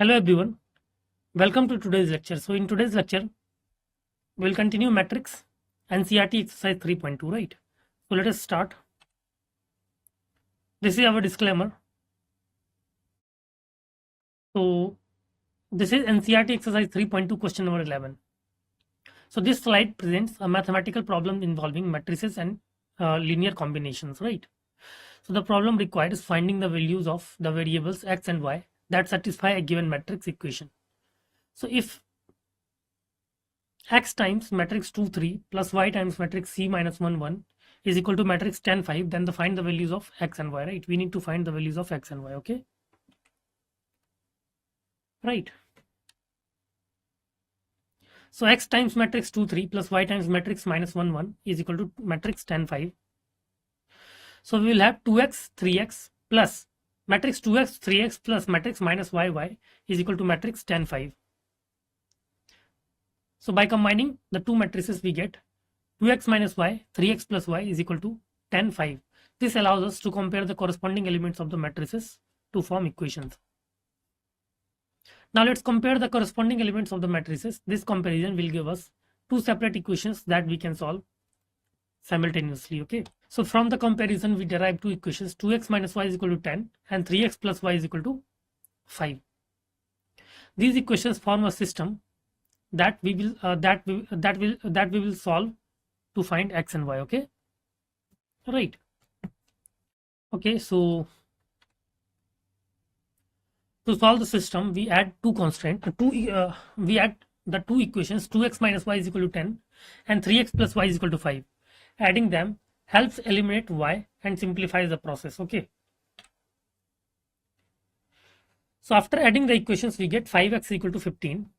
Hello everyone, welcome to today's lecture. So in today's lecture, we'll continue matrix NCERT exercise 3.2, right? So let us start. This is our disclaimer. So this is NCERT exercise 3.2 question number 11. So this slide presents a mathematical problem involving matrices and linear combinations, right? So the problem requires finding the values of the variables x and y that satisfy a given matrix equation. So if x times matrix 2 3 plus y times matrix c minus 1 1 is equal to matrix 10 5, then find the values of x and y, right? We need to find the values of x and y, okay, right? So x times matrix 2 3 plus y times matrix minus 1 1 is equal to matrix 10 5. So we will have 2x 3x plus matrix 2x 3x plus matrix minus y is equal to matrix 10 5. So by combining the two matrices we get 2x minus y, 3x plus y is equal to 10 5. This allows us to compare the corresponding elements of the matrices to form equations. Now let's compare the corresponding elements of the matrices. This comparison will give us two separate equations that we can solve simultaneously, okay? So from the comparison we derive two equations, 2x minus y is equal to 10 and 3x plus y is equal to 5. These equations form a system that we will solve to find x and y, okay, right? Okay, so to solve the system we add two constraints, we add the two equations, 2x minus y is equal to 10 and 3x plus y is equal to 5. Adding them helps eliminate y and simplifies the process, okay? So after adding the equations we get 5x equal to 15.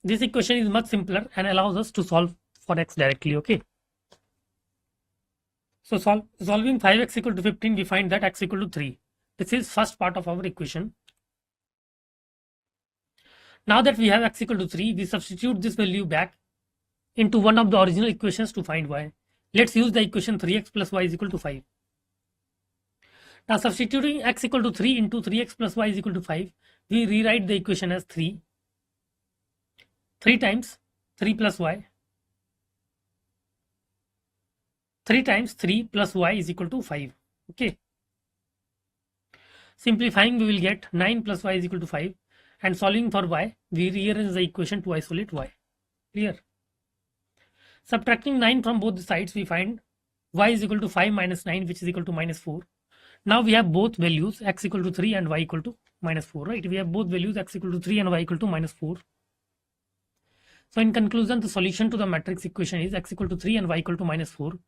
This equation is much simpler and allows us to solve for x directly, okay? So solving 5x equal to 15, we find that x equal to 3. This is first part of our equation. Now that we have x equal to 3, we substitute this value back into one of the original equations to find y. Let's use the equation 3x plus y is equal to 5. Now substituting x equal to 3 into 3x plus y is equal to 5, we rewrite the equation as 3 times 3 plus y, 3 times 3 plus y is equal to 5, okay? Simplifying we will get 9 plus y is equal to 5, and solving for y we rearrange the equation to isolate y. Clear? Subtracting 9 from both the sides we find y is equal to 5 minus 9, which is equal to minus 4. Now we have both values, x equal to 3 and y equal to minus 4, right? We have both values, x equal to 3 and y equal to minus 4. So in conclusion, the solution to the matrix equation is x equal to 3 and y equal to minus 4.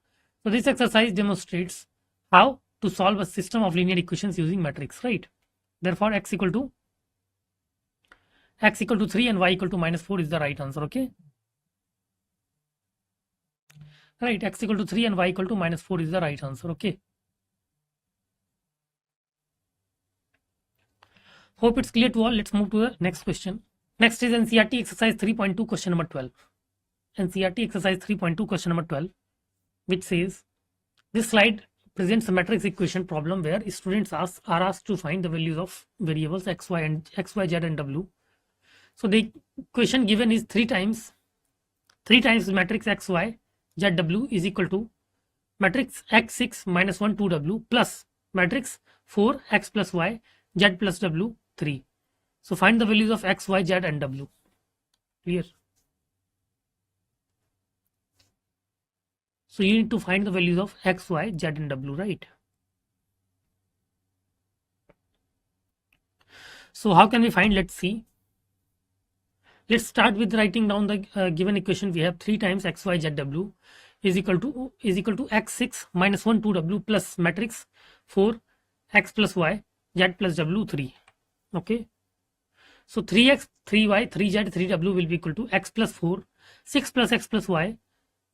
So this exercise demonstrates how to solve a system of linear equations using matrix, right? Therefore x equal to 3 and y equal to minus 4 is the right answer, okay? Right, x equal to 3 and y equal to minus 4 is the right answer, okay? Hope it's clear to all. Let's move to the next question. Next is NCERT exercise 3.2 question number 12. NCERT exercise 3.2 question number 12, which says this slide presents a matrix equation problem where students are asked to find the values of variables x, y, z and w. So the equation given is 3 times matrix x, y, z, w is equal to matrix x6 minus 1 2w plus matrix 4 x plus y z plus w 3. So find the values of x, y, z and w. Clear? So you need to find the values of x, y, z and w, right? So how can we find? Let's see. Let's start with writing down the given equation. We have 3 times x, y, z, w is equal to x6 minus 1 2w plus matrix 4 x plus y z plus w 3. Okay. So 3x, 3y, 3z, 3w will be equal to x plus 4, 6 plus x plus y,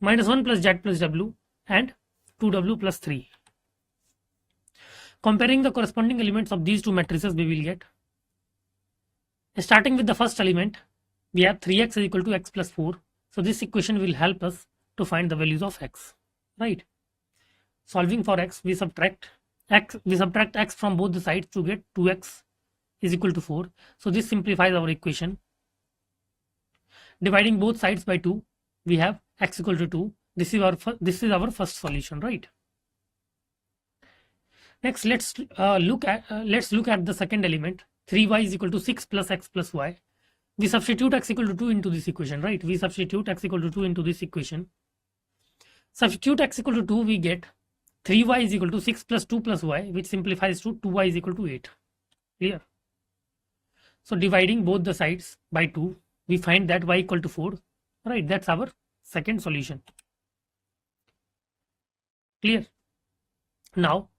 minus 1 plus z plus w, and 2w plus 3. Comparing the corresponding elements of these two matrices, we will get, starting with the first element, we have 3x is equal to x plus 4. So this equation will help us to find the values of x, right? Solving for x, we subtract x from both the sides to get 2x is equal to 4. So this simplifies our equation. Dividing both sides by 2, we have x equal to 2. This is our first solution, right? Next, let's look at the second element. 3y is equal to 6 plus x plus y. We substitute x equal to 2 into this equation, right? We substitute x equal to 2 into this equation. Substitute x equal to 2, we get 3y is equal to 6 plus 2 plus y, which simplifies to 2y is equal to 8. Clear? So dividing both the sides by 2, we find that y equal to 4. Right, that's our second solution. Clear? Now,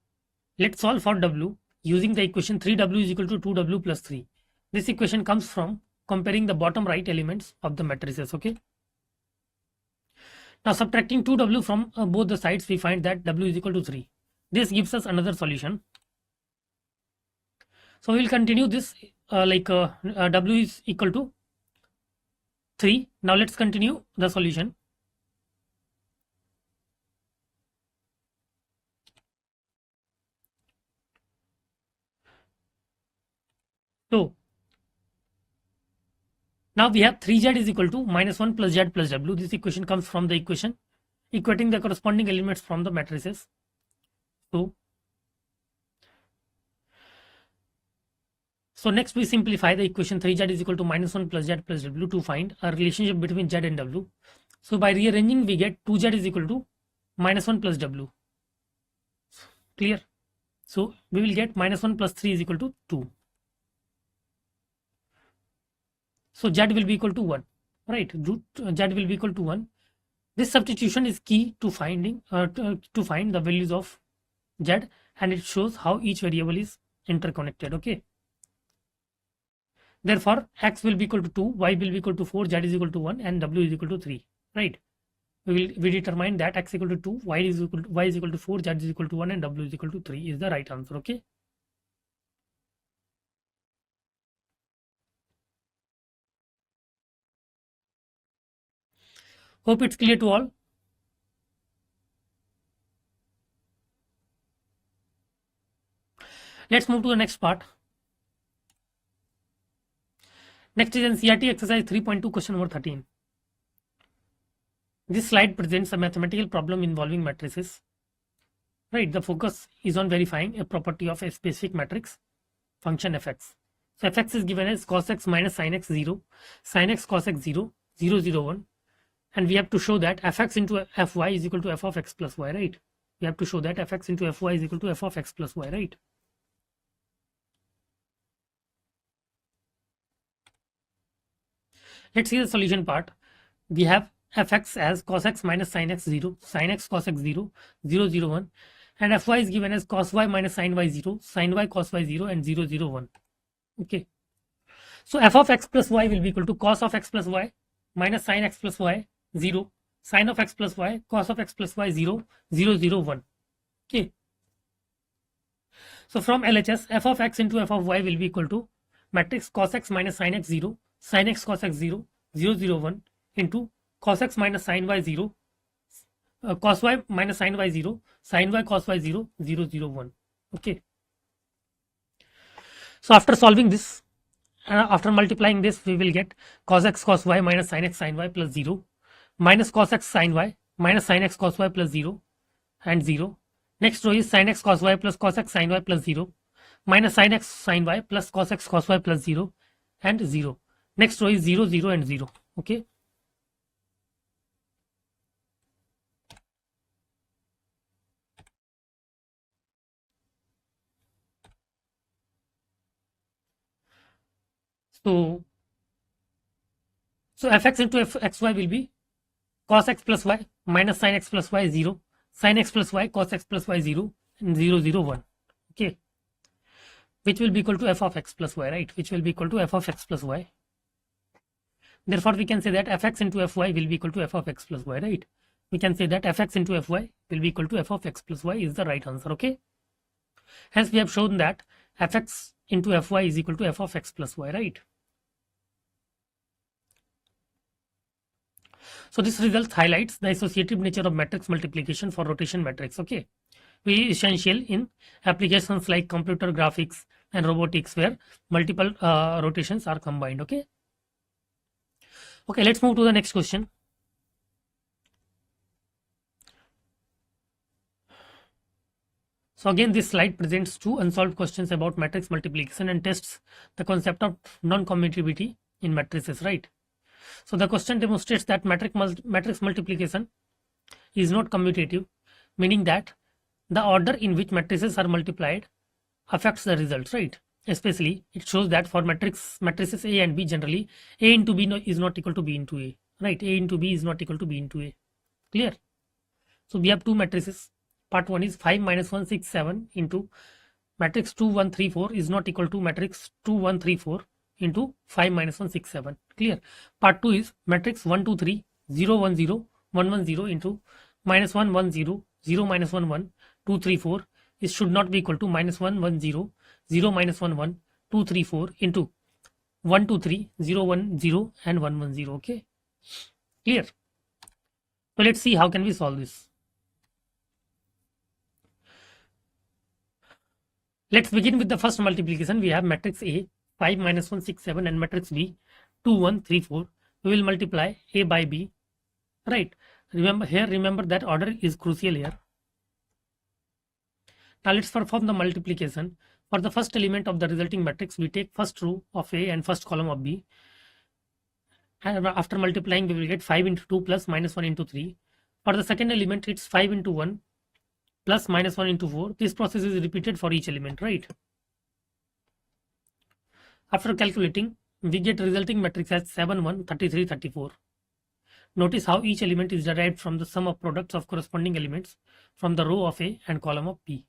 let's solve for w using the equation 3w is equal to 2w plus 3. This equation comes from comparing the bottom right elements of the matrices, okay? Now subtracting 2w from both the sides, we find that w is equal to 3. This gives us another solution. So we will continue this w is equal to 3. Now let's continue the solution. So now we have 3z is equal to minus 1 plus z plus w. This equation comes from the equation equating the corresponding elements from the matrices. So next we simplify the equation 3z is equal to minus 1 plus z plus w to find a relationship between z and w. So by rearranging, we get 2z is equal to minus 1 plus w. Clear? So we will get minus 1 plus 3 is equal to 2. So z will be equal to 1, right? Z will be equal to 1. This substitution is key to finding to find the values of z, and it shows how each variable is interconnected. Okay. Therefore, x will be equal to 2, y will be equal to 4, z is equal to 1, and w is equal to 3. Right? We determine that x equal to 2, y is equal to 4, z is equal to 1, and w is equal to 3 is the right answer. Okay. Hope it's clear to all. Let's move to the next part. Next is NCERT exercise 3.2 question number 13. This slide presents a mathematical problem involving matrices. Right, the focus is on verifying a property of a specific matrix function fx. So fx is given as cos x minus sin x 0, sin x cos x 0, 0, 0, 1. And we have to show that fx into fy is equal to f of x plus y, right? We have to show that fx into fy is equal to f of x plus y, right? Let's see the solution part. We have fx as cos x minus sin x 0, sin x cos x 0, 0, 0, 1. And fy is given as cos y minus sin y 0, sin y cos y 0, and 0, 0, 1. Okay. So f of x plus y will be equal to cos of x plus y minus sin x plus y 0, sin of x plus y, cos of x plus y 0, 0, 0, 1. Okay. So from LHS, f of x into f of y will be equal to matrix cos x minus sin x 0, sin x cos x 0, 0, 0, 1 into cos x minus sin y 0, cos y minus sin y 0, sin y cos y 0, 0, 0, 1. Okay. So after solving this, after multiplying this, we will get cos x cos y minus sin x sin y plus 0, minus cos x sin y minus sin x cos y plus 0 and 0. Next row is sin x cos y plus cos x sin y plus 0, minus sin x sin y plus cos x cos y plus 0 and 0. Next row is 0, 0 and 0. Okay. So fx into fxy will be cos x plus y minus sin x plus y 0, sin x plus y cos x plus y 0 and 0, 0, 1. Okay. Which will be equal to f of x plus y, right? Which will be equal to f of x plus y. Therefore, we can say that fx into fy will be equal to f of x plus y, right? We can say that fx into fy will be equal to f of x plus y is the right answer. Okay. Hence, we have shown that fx into fy is equal to f of x plus y, right? So this result highlights the associative nature of matrix multiplication for rotation matrix. Okay, very essential in applications like computer graphics, and robotics where multiple rotations are combined. Okay. Okay, let's move to the next question. So again, this slide presents two unsolved questions about matrix multiplication and tests the concept of non-commutativity in matrices, right? So the question demonstrates that matrix multiplication is not commutative, meaning that the order in which matrices are multiplied affects the results, right? Especially, it shows that for matrices A and B, generally A into B is not equal to B into A, right? A into B is not equal to B into A. Clear? So we have two matrices. Part 1 is 5 minus 1 6 7 into matrix 2 1 3 4 is not equal to matrix 2 1 3 4 into 5 minus 1 6 7. Clear? Part 2 is matrix 1 2 3 0 1 0 1 1 0 into minus 1 1 0 0 minus 1 1 2 3 4. It should not be equal to minus 1 1 0 0 minus 1 1 2 3 4 into 1 2 3 0 1 0 and 1 1 0. Okay. Clear? So let's see how can we solve this. Let's begin with the first multiplication. We have matrix A 5 minus 1 6 7 and matrix B 2 1 3 4. We will multiply A by B, right? Remember that order is crucial here. Now let's perform the multiplication. For the first element of the resulting matrix, we take first row of A and first column of B. And after multiplying, we will get 5 into 2 plus minus 1 into 3. For the second element, it's 5 into 1 plus minus 1 into 4. This process is repeated for each element, right? After calculating, we get resulting matrix as 7 1 33 34. Notice how each element is derived from the sum of products of corresponding elements from the row of A and column of B.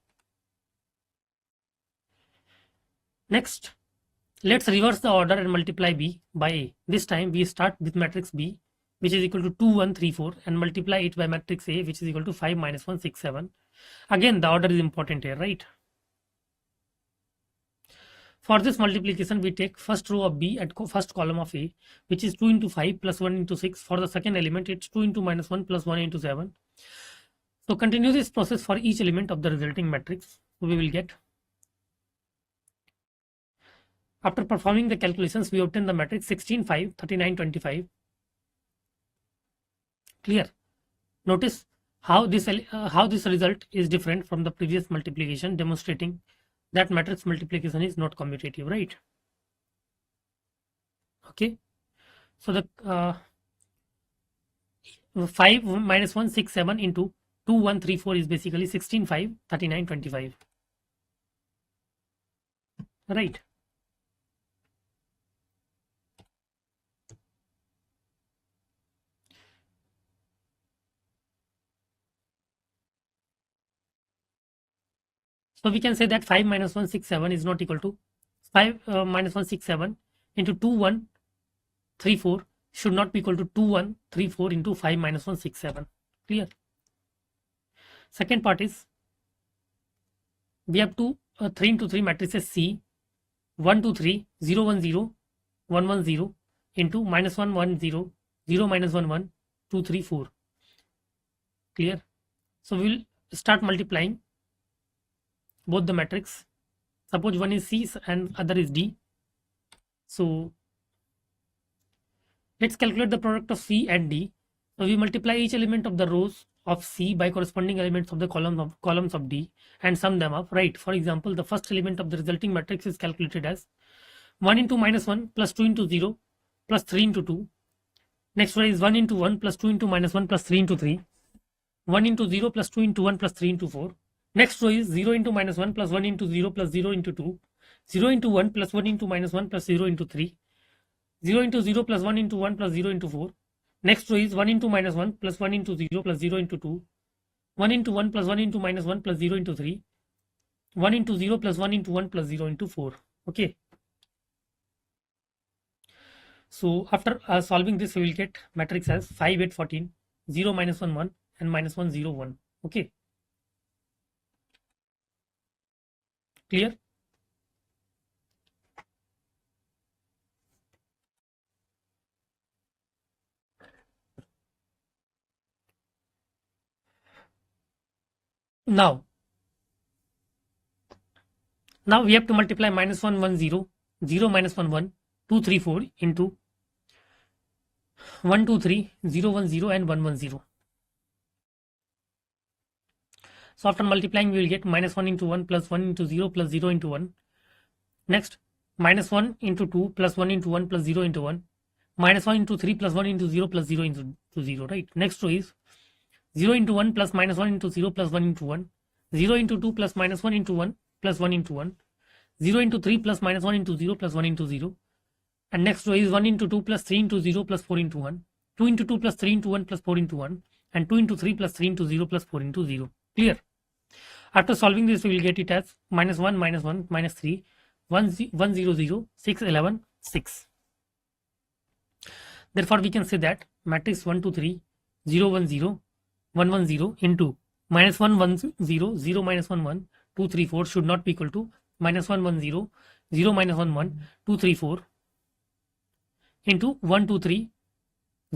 Next, let's reverse the order and multiply B by A. This time we start with matrix B, which is equal to 2 1 3 4, and multiply it by matrix A, which is equal to 5 minus 1 6 7. Again, the order is important here, right? For this multiplication, we take first row of B at first column of A, which is 2 into 5 plus 1 into 6. For the second element, it's 2 into minus 1 plus 1 into 7. So continue this process for each element of the resulting matrix. So we will get, after performing the calculations, we obtain the matrix 16 5 39 25. Clear? Notice how this result is different from the previous multiplication, demonstrating that matrix multiplication is not commutative, right? Okay. So the 5 minus 1 6 7 into 2 1 3 4 is basically 16 5 39 25, right? So we can say that 5 minus 1 6 7 is not equal to 5 minus 1 6 7 into 2 1 3 4 should not be equal to 2 1 3 4 into 5 minus 1 6 7. Clear? Second part is, we have two 3 into 3 matrices C 1 2 3 0 1 0 1 1 0 into minus 1 1 0 0 minus 1 1 2 3 4. Clear? So we will start multiplying both the matrix. Suppose one is C and other is D. So let's calculate the product of C and D. So we multiply each element of the rows of C by corresponding elements of the columns of D and sum them up, right? For example, the first element of the resulting matrix is calculated as 1 into minus 1 plus 2 into 0 plus 3 into 2. Next one is 1 into 1 plus 2 into minus 1 plus 3 into 3. 1 into 0 plus 2 into 1 plus 3 into 4. Next row is 0 into minus 1 plus 1 into 0 plus 0 into 2. 0 into 1 plus 1 into minus 1 plus 0 into 3. 0 into 0 plus 1 into 1 plus 0 into 4. Next row is 1 into minus 1 plus 1 into 0 plus 0 into 2. 1 into 1 plus 1 into minus 1 plus 0 into 3. 1 into 0 plus 1 into 1 plus 0 into 4. Okay. So after solving this, we will get matrix as 5 8 14, 0 minus 1 1 and minus 1 0 1. Okay. Clear? Now Now we have to multiply minus 1, 1, 0, 0, minus 1, 1, 2, 3, 4 into 1, 2, 3, 0, 1, 0 and 1, 1, 0. So after multiplying, we will get minus 1 into 1 plus 1 into 0 plus 0 into 1. Next, minus 1 into 2 plus 1 into 1 plus 0 into 1. Minus 1 into 3 plus 1 into 0 plus 0 into 0, right? Next row is 0 into 1 plus minus 1 into 0 plus 1 into 1. 0 into 2 plus minus 1 into 1 plus 1 into 1. 0 into 3 plus minus 1 into 0 plus 1 into 0. And next row is 1 into 2 plus 3 into 0 plus 4 into 1. 2 into 2 plus 3 into 1 plus 4 into 1. And 2 into 3 plus 3 into 0 plus 4 into 0. Clear? After solving this, we will get it as minus 1, minus 1, minus 3, 1, 0, 0, 6, 11, 6. Therefore, we can say that matrix 1, 2, 3, 0, 1, 0, 1, 1, 0 into minus 1, 1, 0, 0, minus 1, 1, 2, 3, 4 should not be equal to minus 1, 1, 0, 0, minus 1, 1, 2, 3, 4 into 1, 2, 3,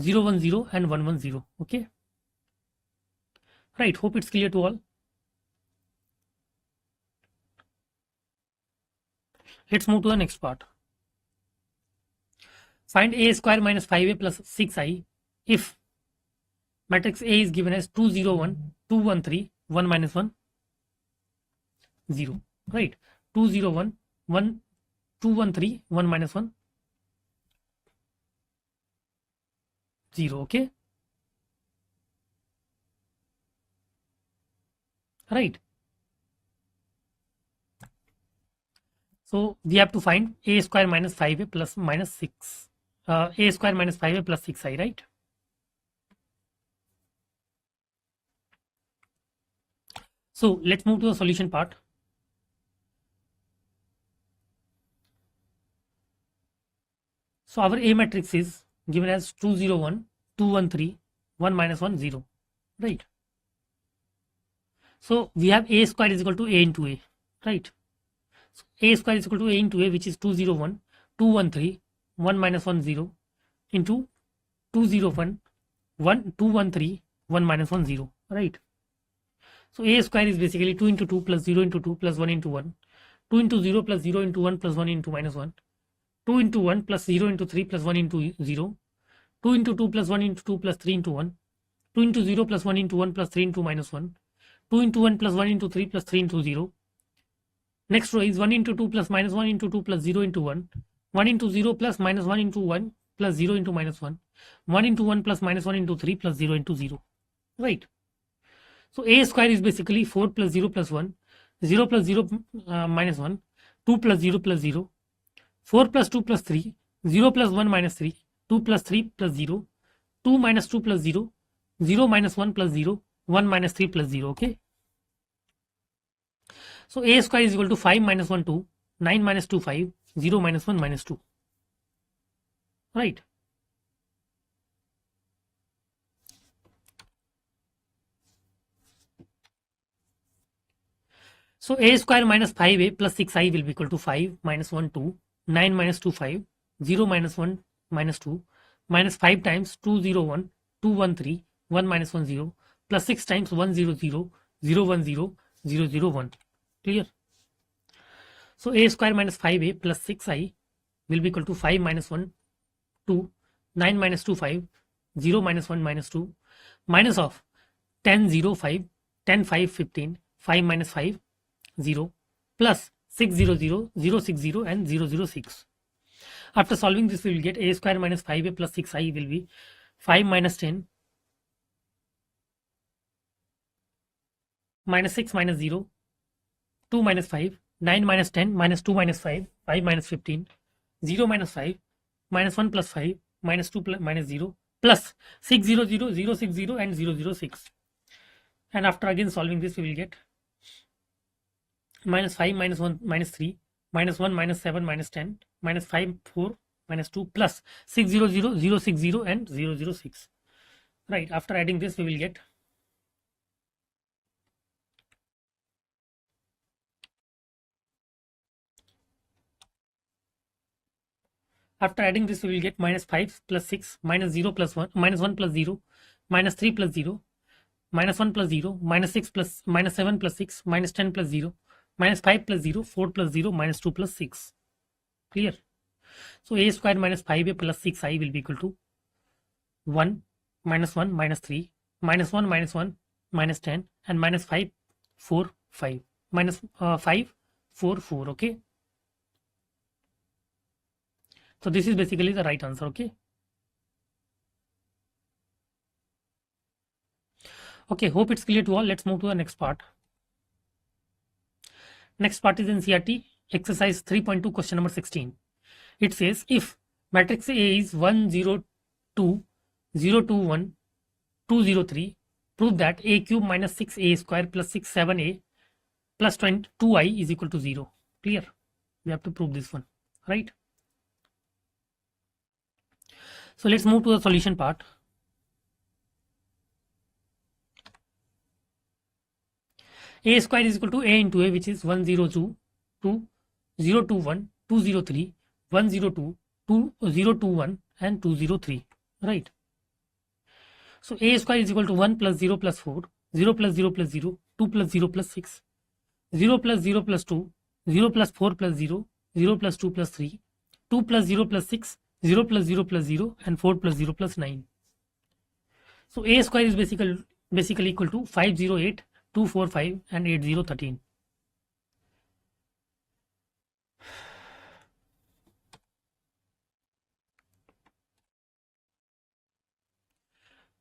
0, 1, 0 and 1, 1, 0. Okay. Right. Hope it's clear to all. Let's move to the next part. Find a square minus 5a plus 6i if matrix A is given as 2, 0, 1, 2, 1, 3, 1 minus 1, 0. Right. 2, 0, 1, 1, 2, 1, 3, 1 minus 1, 0. Okay. Right. So we have to find a square minus 5a plus minus 6. A square minus 5a plus 6i, right? So let's move to the solution part. So our A matrix is given as 2, 0, 1, 2, 1, 3, 1 minus 1, 0, right? So we have A square is equal to A into A, right? So A square is equal to A into A, which is 2, 0, 1, 2, 1, 3, 1 minus 1, 0 into 2, 0, 1, 1, 2, 1, 3, 1 minus 1, 0, right? So A square is basically 2 into 2 plus 0 into 2 plus 1 into 1, 2 into 0 plus 0 into 1 plus 1 into minus 1, 2 into 1 plus 0 into 3 plus 1 into 0, 2 into 2 plus 1 into 2 plus 3 into 1, 2 into 0 plus 1 into 1 plus 3 into minus 1, 2 into 1 plus 1 into 3 plus 3 into 0. Next row is 1 into 2 plus minus 1 into 2 plus 0 into 1, 1 into 0 plus minus 1 into 1 plus 0 into minus 1, 1 into 1 plus minus 1 into 3 plus 0 into 0, right? So A square is basically 4 plus 0 plus 1, 0 plus 0 minus 1, 2 plus 0 plus 0, 4 plus 2 plus 3, 0 plus 1 minus 3, 2 plus 3 plus 0, 2 minus 2 plus 0, 0 minus 1 plus 0, 1 minus 3 plus 0, okay? So A square is equal to 5 minus 1, 2, 9 minus 2, 5, 0 minus 1 minus 2, right? So A square minus 5a plus 6i will be equal to 5 minus 1, 2, 9 minus 2, 5, 0 minus 1 minus 2, minus 5 times 2, 0, 1, 2, 1, 3, 1 minus 1, 0, plus 6 times 1, 0, 0, 0, 1, 0, 0, 0, 1. Clear? So A square minus 5a plus 6i will be equal to 5 minus 1, 2, 9 minus 2, 5, 0 minus 1 minus 2, minus of 10, 0, 5, 10, 5, 15, 5 minus 5, 0 plus 6, 0, 0, 0, 6, 0 and 0, 0, 6. After solving this, we will get A square minus 5a plus 6i will be 5 minus 10 minus 6 minus 0, 2 minus 5, 9 minus 10 minus 2 minus 5, 5 minus 15, 0 minus 5, minus 1 plus 5, minus 2 plus minus 0, plus 6, 0, 0, 0, 6, 0 and 0, 0, 6. And after again solving this, we will get minus 5 minus 1 minus 3 minus 1 minus 7 minus 10 minus 5 4 minus 2 plus 6, 0, 0, 0, 6, 0 and 0, 0, 6. Right. After adding this, we will get minus 5 plus 6 minus 0 plus 1 minus 1 plus 0 minus 3 plus 0 minus 1 plus 0 minus 6 plus minus 7 plus 6 minus 10 plus 0 minus 5 plus 0, 4 plus 0, minus 2 plus 6. Clear? So a square minus 5a plus 6i will be equal to 1 minus 1 minus 3 minus 1 minus 1 minus 10 and minus 5 4 5 minus 5 4 4. Okay, so this is basically the right answer. Okay, hope it's clear to all. Let's move to the next part. Next part is NCERT exercise 3.2 question number 16. It says if matrix A is 1 0 2 0 2 1 2 0 3, prove that a cube minus 6a square plus 6 7a plus 2i is equal to 0. Clear? We have to prove this one, right? So let's move to the solution part. A square is equal to a into a, which is 1 0 2 2 0 2 1 2 0 3 1 0 2 2 0 2 1 and 2 0 3, right? So a square is equal to 1 plus 0 plus 4, 0 plus 0 plus 0, 2 plus 0 plus 6, 0 plus 0 plus 2, 0 plus 4 plus 0, 0 plus 2 plus 3, 2 plus 0 plus 6, 0 plus 0 plus 0 and 4 plus 0 plus 9. So a square is basically equal to 508, 245 and 8013.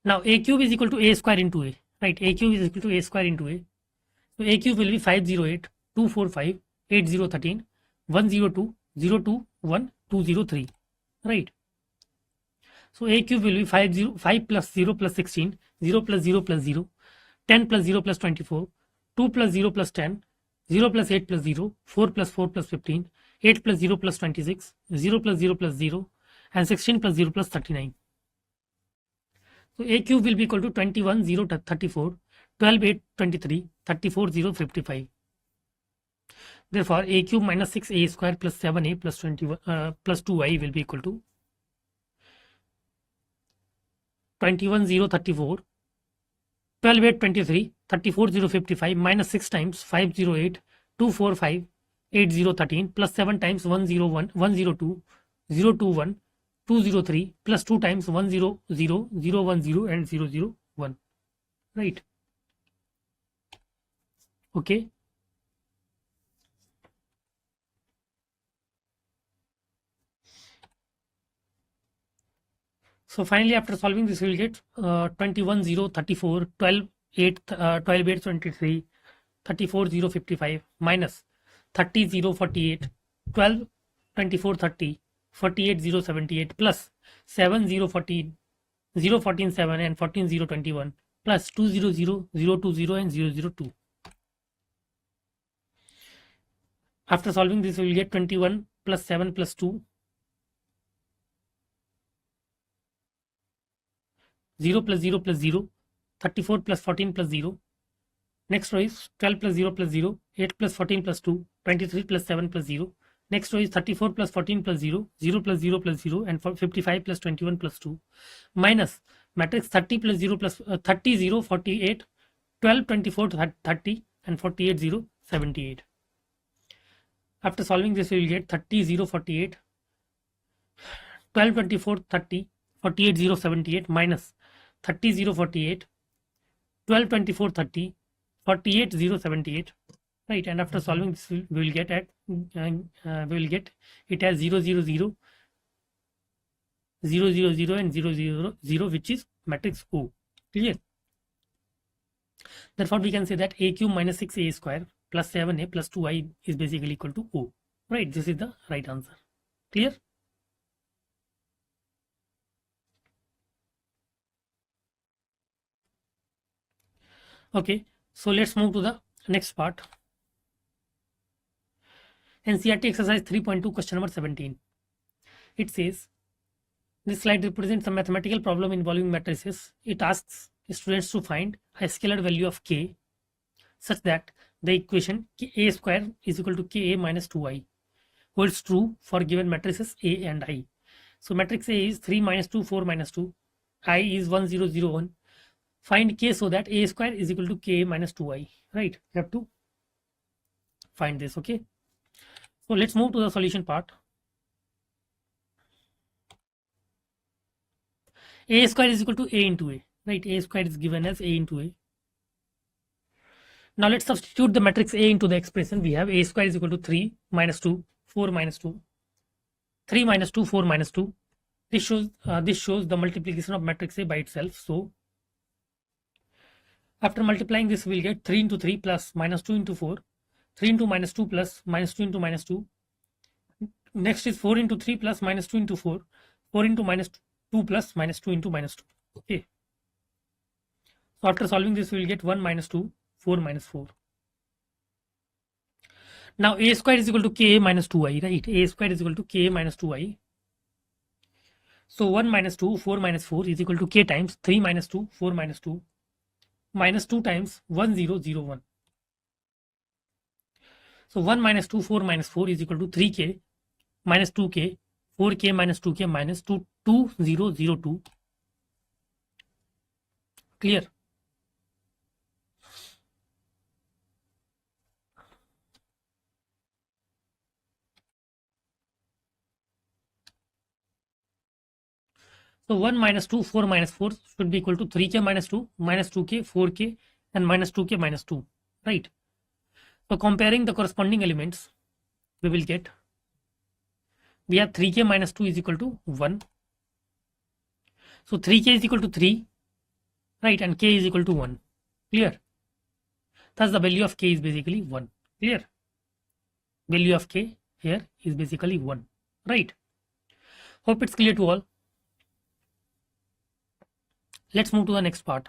Now a cube is equal to a square into a, right? A cube is equal to a square into a. So a cube will be 508, 245, 8013, 102, 021, 203, right? So a cube will be 5 plus 0 plus 16, 0 plus 0 plus 0, 10 plus 0 plus 24, 2 plus 0 plus 10, 0 plus 8 plus 0, 4 plus 4 plus 15, 8 plus 0 plus 26, 0 plus 0 plus 0 and 16 plus 0 plus 39. So a cube will be equal to 21 0 34, 12 8 23, 34 0 55. Therefore a cube minus 6a square plus 7a plus 21 plus 2i will be equal to 21 0 34, 12 8 23, 34 0 55 minus 6 times 508, 245, 80 13 plus 7 times 101, 102, 021, 203 plus 2 times 100, 010 and 001, right? Okay. So finally, after solving this, we will get 21 0 34, 12 8 12 8 23, 34 0 55 minus 30 0 48, 12 24 30, 48 0 78 plus 7 0 14, 0 14 7 and 14 0 21 plus 2 0 0 0 2 0 and 0 0 2. After solving this, we will get 21 plus 7 plus 2, 0 plus 0 plus 0, 34 plus 14 plus 0. Next row is 12 plus 0 plus 0, 8 plus 14 plus 2, 23 plus 7 plus 0. Next row is 34 plus 14 plus 0, 0 plus 0 plus 0 and 55 plus 21 plus 2 minus matrix 30 plus 0 plus 30 0 48, 12 24 30 and 48 0 78. After solving this, we will get 30 0 48, 12 24 30, 48 0 78 minus 30 0 48, 12 24 30, 48 0 78, right? And after solving this, we will get at we will get it as 0 0 0, 0 0 0 and 0 0 0, which is matrix O. Clear? Therefore we can say that a cube minus 6a square plus 7a plus 2i is basically equal to O, right? This is the right answer. Clear? Okay, so let's move to the next part. NCERT exercise 3.2 question number 17. It says this slide represents a mathematical problem involving matrices. It asks students to find a scalar value of k such that the equation a square is equal to ka minus 2i holds true for given matrices A and I. So matrix A is 3 minus 2 4 minus 2, I is 1 0 0 1. Find k so that a square is equal to ka minus 2i, right? You have to find this. Okay, so let's move to the solution part. A square is equal to A into A, right? A square is given as A into A. Now let's substitute the matrix A into the expression. We have A square is equal to 3 minus 2, 4 minus 2, 3 minus 2, 4 minus 2. This shows the multiplication of matrix A by itself. So after multiplying this, we'll get 3 into 3 plus minus 2 into 4, 3 into minus 2 plus minus 2 into minus 2. Next is 4 into 3 plus minus 2 into 4, 4 into minus 2 plus minus 2 into minus 2. Okay. So after solving this, we will get 1 minus 2, 4 minus 4. Now A square is equal to Ka minus 2i, right? A square is equal to Ka minus 2i. So 1 minus 2, 4 minus 4 is equal to K times 3 minus 2, 4 minus 2, minus 2 times 1, 0, 0, 1. So 1 minus 2, 4 minus 4 is equal to 3K minus 2K, 4K minus 2K minus 2, 2, 0, 0, 2. Clear? So 1 minus 2, 4 minus 4 should be equal to 3K minus 2, minus 2K, 4K and minus 2K minus 2, right? So comparing the corresponding elements, we will get, we have 3K minus 2 is equal to 1. So 3K is equal to 3, right? And K is equal to 1. Clear? Thus the value of K is basically 1. Clear? Value of K here is basically 1, right? Hope it's clear to all. Let's move to the next part.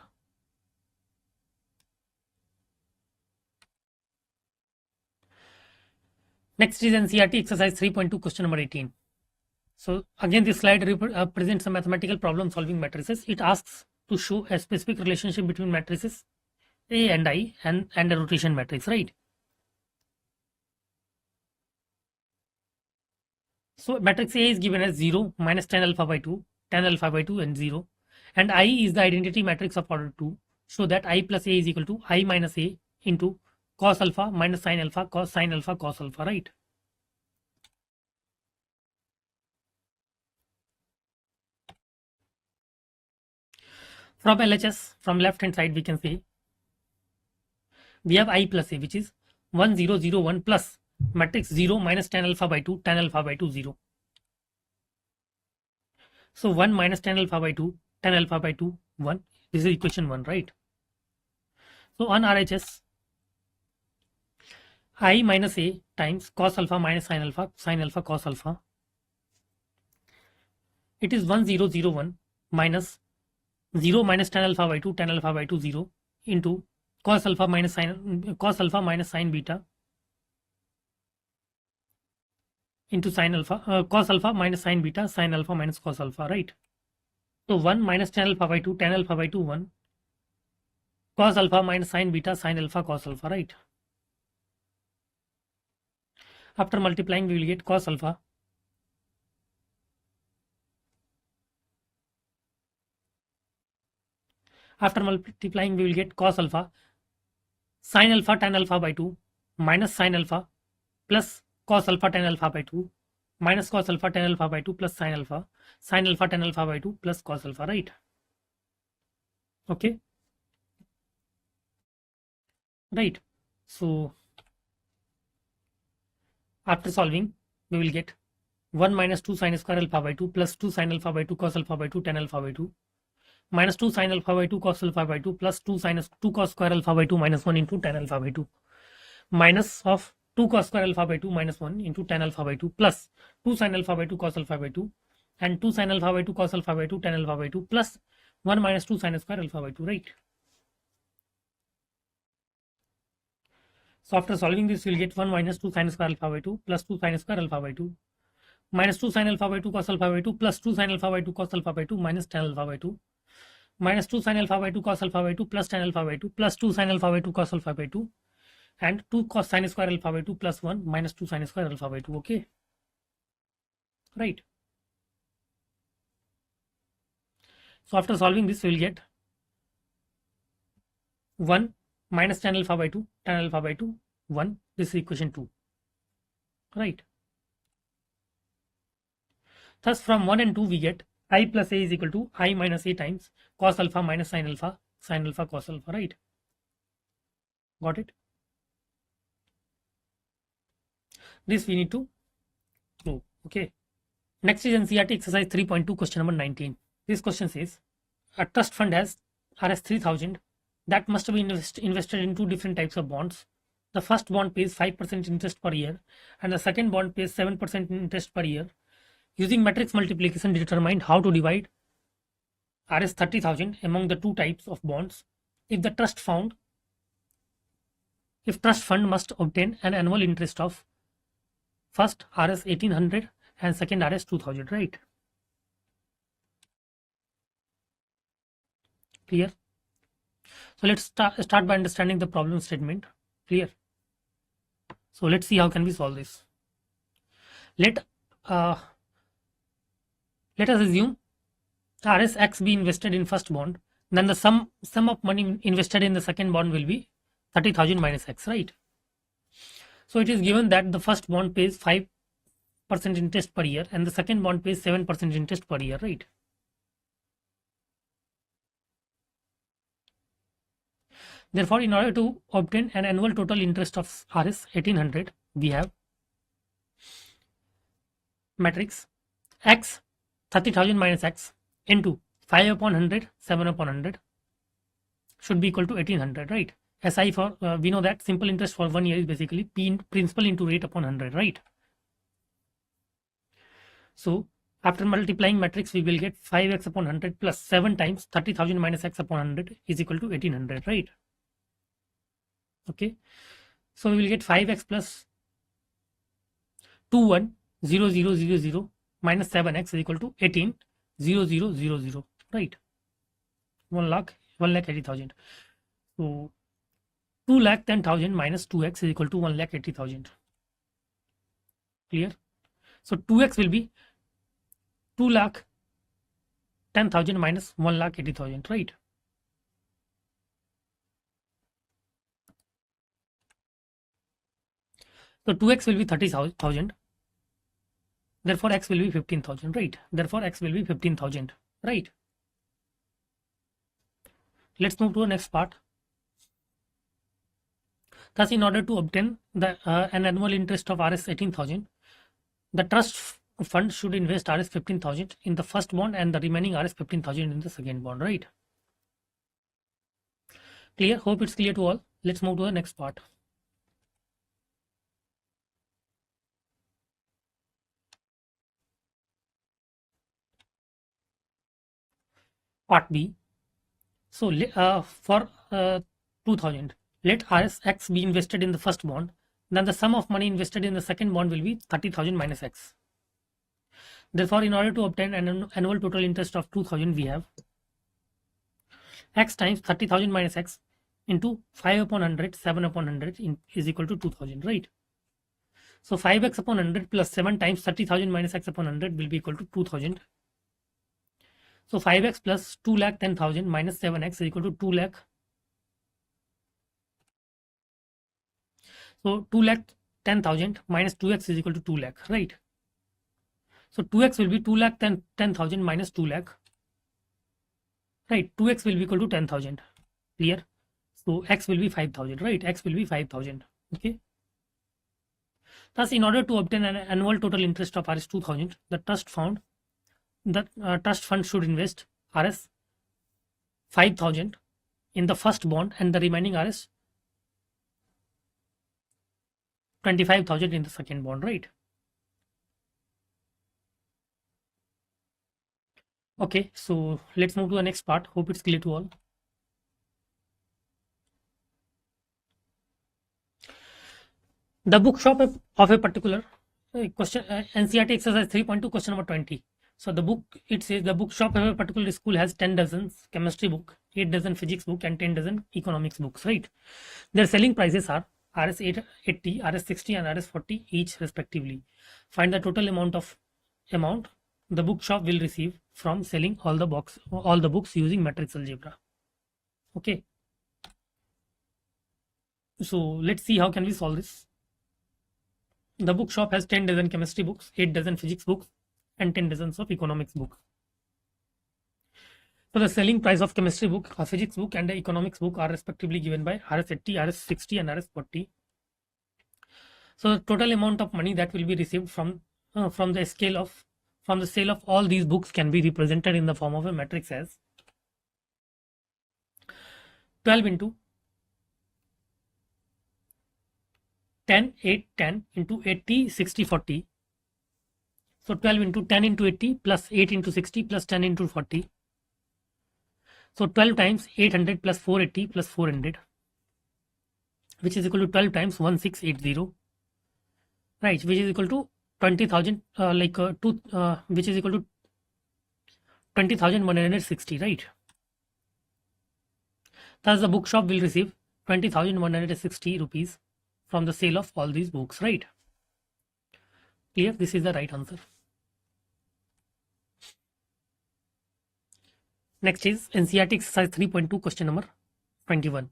Next is NCERT exercise 3.2 question number 18. So again this slide presents a mathematical problem solving matrices. It asks to show a specific relationship between matrices A and I and a rotation matrix, right? So matrix A is given as 0, minus tan alpha by 2, tan alpha by 2 and 0. And I is the identity matrix of order 2. So that I plus A is equal to I minus A into cos alpha minus sin alpha cos alpha cos alpha, right? From LHS, from left hand side, we can say we have I plus A, which is 1, 0, 0, 1 plus matrix 0 minus tan alpha by 2, tan alpha by 2, 0. So 1 minus tan alpha by 2, tan alpha by 2, 1. This is equation 1, right? So on RHS, I minus A times cos alpha minus sin alpha cos alpha. It is 1, 0, 0, 1 minus 0 minus tan alpha by 2, tan alpha by 2, 0 into cos alpha minus sin beta into sin alpha, cos alpha minus sin beta, sin alpha minus cos alpha, right? So 1 minus tan alpha by 2, tan alpha by 2, 1 cos alpha minus sin beta, sin alpha cos alpha, right? After multiplying, we will get cos alpha after multiplying we will get cos alpha sin alpha tan alpha by 2 minus sin alpha plus cos alpha tan alpha by 2 minus cos alpha tan alpha by 2 plus sin alpha tan alpha by 2 plus cos alpha, right? Okay, right? So after solving we will get 1 minus 2 sin square alpha by 2 plus 2 sin alpha by 2 cos alpha by 2 tan alpha by 2 minus 2 sin alpha by 2 cos alpha by 2 plus 2 sin 2 cos square alpha by 2 minus 1 into tan alpha by 2 minus of 2 cos square alpha by 2 minus 1 into tan alpha by 2 plus 2 sin alpha by 2 cos alpha by 2 and 2 sin alpha by 2 cos alpha by 2 tan alpha by 2 plus 1 minus 2 sin square alpha by 2, right? So after solving this, we'll get 1 minus 2 sin square alpha by 2 plus 2 sin square alpha by 2 minus 2 sin alpha by 2 cos alpha by 2 plus 2 sin alpha by 2 cos alpha by 2 minus tan alpha by 2 minus 2 sin alpha by 2 cos alpha by 2 plus tan alpha by 2 plus 2 sin alpha by 2 cos alpha by 2 and 2 cos sin square alpha by 2 plus 1 minus 2 sin square alpha by 2. Okay, right? So after solving this, we will get 1 minus tan alpha by 2 tan alpha by 2 1, this is equation 2, right? Thus from 1 and 2 we get I plus A is equal to I minus A times cos alpha minus sin alpha cos alpha, right? Got it? This we need to prove. Okay. Next is NCERT exercise 3.2 question number 19. This question says a trust fund has Rs 3000 that must be invested in two different types of bonds. The first bond pays 5% interest per year and the second bond pays 7% interest per year. Using matrix multiplication, determine how to divide Rs 30,000 among the two types of bonds. If trust fund must obtain an annual interest of first Rs 1800 and second Rs 2000, right? Clear? So let's start by understanding the problem statement. Clear? So let's see how can we solve this. Let us assume Rs X be invested in first bond, then the sum of money invested in the second bond will be 30,000 minus X, right? So it is given that the first bond pays 5% interest per year and the second bond pays 7% interest per year, right? Therefore, in order to obtain an annual total interest of Rs 1800, we have matrix X 30,000 minus X into 5 upon 100, 7 upon 100 should be equal to 1800, right? SI for, we know that simple interest for 1 year is basically principal into rate upon 100, right? So after multiplying matrix, we will get 5x upon 100 plus 7 times 30,000 minus x upon 100 is equal to 1800, right? Okay. So we will get 5x plus 210000 minus 7x is equal to 180000, right? 1,80,000. So 2,10,000 minus 2x is equal to 1,80,000. Clear? So 2x will be 2,10,000 minus 1,80,000, right? So 2x will be 30,000. Therefore, x will be 15,000, right? Therefore, x will be 15,000, right? Let's move to the next part. Thus, in order to obtain the an annual interest of Rs 18,000, the trust fund should invest Rs 15,000 in the first bond and the remaining Rs 15,000 in the second bond, right? Clear? Hope it's clear to all. Let's move to the next part. Part B. So for 2000, let Rs X be invested in the first bond. Then the sum of money invested in the second bond will be 30,000 minus X. Therefore, in order to obtain an annual total interest of 2000, we have X times 30,000 minus X into 5 upon 100, 7 upon 100 is equal to 2000, right? So 5x upon 100 plus 7 times 30,000 minus x upon 100 will be equal to 2000. So 5x plus 2,10,000 minus 7x is equal to 2 lakh. So 2,10,000 minus 2x is equal to 2 lakh, right? So 2x will be 2,10,000 minus 2 lakh, right? 2x will be equal to 10,000. Clear? So x will be 5,000, right? X will be 5,000. Okay. Thus, in order to obtain an annual total interest of Rs 2000, the trust fund should invest Rs 5,000 in the first bond and the remaining Rs 25,000 in the second bond, right? Okay, so let's move to the next part. Hope it's clear to all. The bookshop of a particular question, NCERT exercise 3.2 question number 20. So the book, it says the bookshop of a particular school has 10 dozens chemistry book, 8 dozen physics book and 10 dozen economics books, right? Their selling prices are Rs 80, Rs 60 and Rs 40 each respectively. Find the total amount the bookshop will receive from selling all the books using matrix algebra. Okay. So let's see how can we solve this. The bookshop has 10 dozen chemistry books, 8 dozen physics books, and 10 dozens of economics books. So the selling price of chemistry book, a physics book, and the economics book are respectively given by Rs80, Rs60, and Rs40. So the total amount of money that will be received from the sale of all these books can be represented in the form of a matrix as 12 into 10, 8, 10 into 80, 60, 40. So 12 into 10 into 80 plus 8 into 60 plus 10 into 40. So 12 times 800 plus 480 plus 400, which is equal to 12 times 1680, right, which is equal to 20,000, which is equal to 20,160, right? Thus the bookshop will receive 20,160 rupees from the sale of all these books, right? Clear? This is the right answer. Next is NCERT exercise 3.2 question number 21.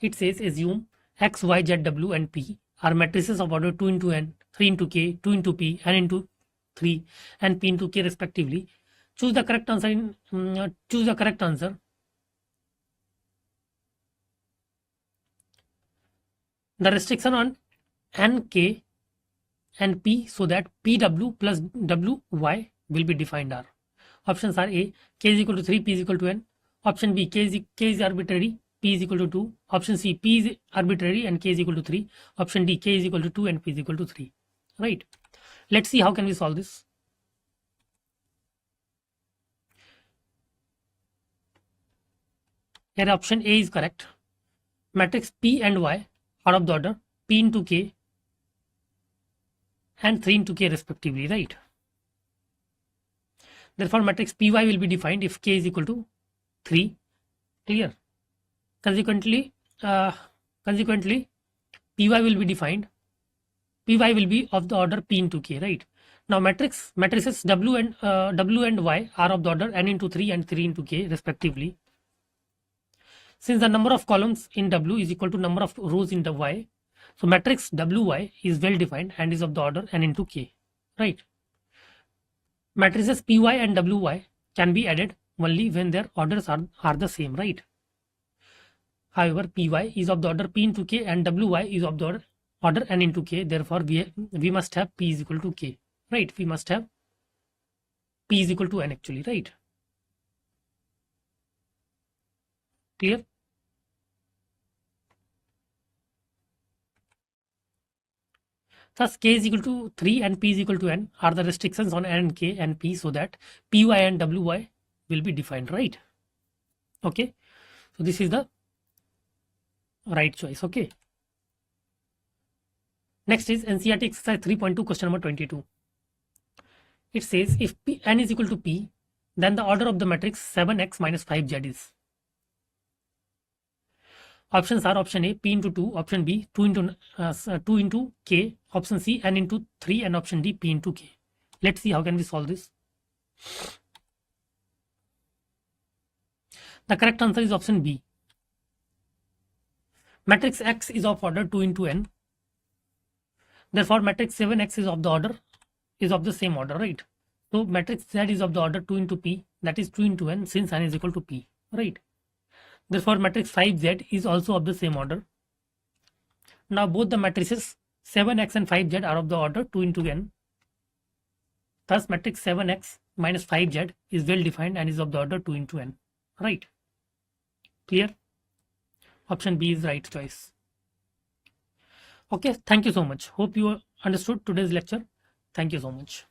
It says assume X, Y, Z, W and P are matrices of order 2 into N, 3 into K, 2 into P, N into 3 and P into K respectively. Choose the correct answer The restriction on N, K and P so that PW plus WY will be defined are. Options are A, K is equal to 3, P is equal to N. Option B, K is arbitrary, P is equal to 2. Option C, P is arbitrary and K is equal to 3. Option D, K is equal to 2 and P is equal to 3. Right. Let's see how can we solve this. Here option A is correct. Matrix P and Y are of the order P into K and 3 into K respectively, right? Therefore, matrix Py will be defined if K is equal to 3. Clear? Consequently, Py will be defined. Py will be of the order P into K, right? Now, matrices W and Y are of the order N into 3 and 3 into K respectively. Since the number of columns in W is equal to number of rows in the Y, so matrix WY is well defined and is of the order N into K, right? Matrices Py and Wy can be added only when their orders are the same, right? However, Py is of the order P into K and Wy is of the order N into K. Therefore, we must have P is equal to K, right? We must have P is equal to N actually, right? Clear? Thus, K is equal to 3 and P is equal to N are the restrictions on N, K and P so that Py and Wy will be defined, right? Okay. So this is the right choice. Okay. Next is NCERT exercise 3.2 question number 22. It says if N is equal to P, then the order of the matrix 7x minus 5z is. Options are option A, P into 2, option B, 2 into K, option C, N into 3, and option D, P into K. Let's see how can we solve this. The correct answer is option B. Matrix X is of order 2 into N. Therefore, matrix 7x is of the same order, right? So matrix Z is of the order 2 into P, that is 2 into N, since N is equal to P, right? Therefore, matrix 5Z is also of the same order. Now, both the matrices 7x and 5z are of the order 2 into N. Thus, matrix 7x minus 5z is well defined and is of the order 2 into N. Right? Clear? Option B is right choice. Okay, thank you so much. Hope you understood today's lecture. Thank you so much.